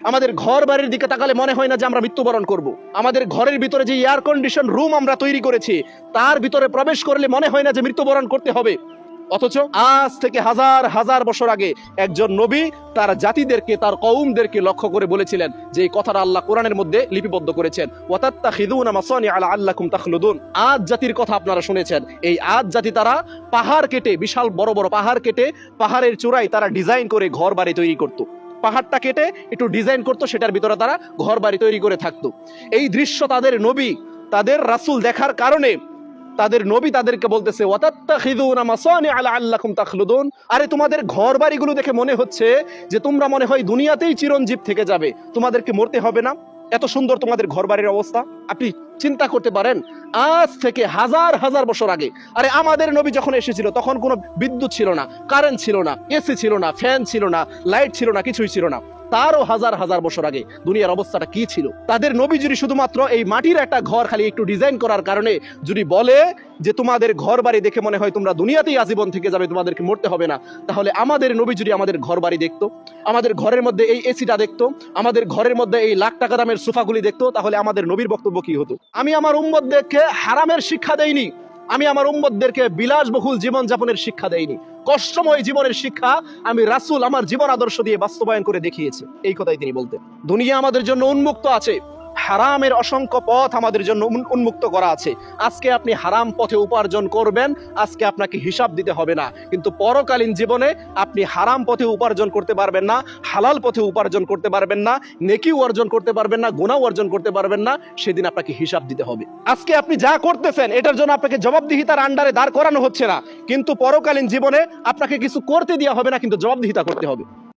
আমাদের ঘর বাড়ির দিকে তাকালে মনে হয় না যে আমরা মৃত্যুবরণ করব। আমাদের ঘরের ভিতরে যে এয়ার কন্ডিশন রুম আমরা তৈরি করেছি তার ভিতরে প্রবেশ করলে মনে হয় না যে মৃত্যুবরণ করতে হবে। অথচ আজ থেকে হাজার হাজার বছর আগে একজন নবী তার জাতিদেরকে, তার কওমদেরকে লক্ষ্য করে বলেছিলেন যে এই কথাটা আল্লাহ কোরআনের মধ্যে লিপিবদ্ধ করেছেন, ওয়াতাত্তাখিযুনা মাসানিআ লাআল্লাকুম তাখলুদুন। আদ জাতির কথা আপনারা শুনেছেন। এই আদ জাতি তারা পাহাড় কেটে, বিশাল বড় বড় পাহাড় কেটে পাহাড়ের চূড়ায় তারা ডিজাইন করে ঘর বাড়ি তৈরি করত। পাহাড়টা কেটে একটু ডিজাইন করতো, সেটার ভিতরে তারা ঘর বাড়ি তৈরি করে থাকতো। এই দৃশ্য তাদের নবী, তাদের রাসূল দেখার কারণে তাদের নবী তাদেরকে বলতেছে ওয়াতাত্তাখিযুনা মাসানিআ লাআল্লাকুম তাখলুদুন। আরে তোমাদের ঘর বাড়িগুলো দেখে মনে হচ্ছে যে তোমরা মনে হয় দুনিয়াতেই চিরঞ্জীব থেকে যাবে, তোমাদেরকে মরতে হবে না। এত সুন্দর তোমাদের ঘর বাড়ির অবস্থা। আপনি চিন্তা করতে পারেন আজ থেকে হাজার হাজার বছর আগে, আরে আমাদের নবী যখন এসেছিল তখন কোনো বিদ্যুৎ ছিল না, কারেন্ট ছিল না, এসি ছিল না, ফ্যান ছিল না, লাইট ছিল না, কিছুই ছিল না। তারও হাজার হাজার বছর আগে দুনিয়ার অবস্থাটা কি ছিল? তাদের নবী যদি শুধুমাত্র এই মাটির একটা ঘর খালি একটু ডিজাইন করার কারণে যদি বলে যে তোমাদের ঘর বাড়ি দেখে মনে হয় তোমরা দুনিয়াতেই আজীবন থেকে যাবে, তোমাদেরকে মরতে হবে না, তাহলে আমাদের নবী যদি আমাদের ঘর বাড়ি দেখতো, আমাদের ঘরের মধ্যে এই এসিটা দেখতো, আমাদের ঘরের মধ্যে এই লাখ টাকা দামের সোফাগুলি দেখতো, তাহলে আমাদের নবীর বক্তব্য কি হতো? আমি আমার উম্মতদেরকে হারামের শিক্ষা দেইনি, আমি আমার উম্মতদেরকে বিলাসবহুল জীবন যাপনের শিক্ষা দেইনি, কষ্টময় জীবনের শিক্ষা আমি রাসূল আমার জীবন আদর্শ দিয়ে বাস্তবায়ন করে দেখিয়েছি। এই কথাই তিনি বলতেন। দুনিয়া আমাদের জন্য উন্মুক্ত আছে, হারামের অসংখ্য পথ আমাদের জন্য উন্মুক্ত করা আছে। আজকে আপনি হারাম পথে উপার্জন করবেন, আজকে আপনাকে হিসাব দিতে হবে না, কিন্তু পরকালীন জীবনে আপনি হারাম পথে উপার্জন করতে পারবেন না, হালাল পথে উপার্জন করতে পারবেন না, নেকি অর্জন করতে পারবেন না, গুনাহ অর্জন করতে পারবেন না, সেদিন আপনাকে হিসাব দিতে হবে। আজকে আপনি যা করতেছেন এটার জন্য আপনাকে জবাবদিহিতার আন্ডারে দাঁড় করানো হচ্ছে না, কিন্তু পরকালীন জীবনে আপনাকে কিছু করতে দেওয়া হবে না, কিন্তু জবাবদিহিতা করতে হবে।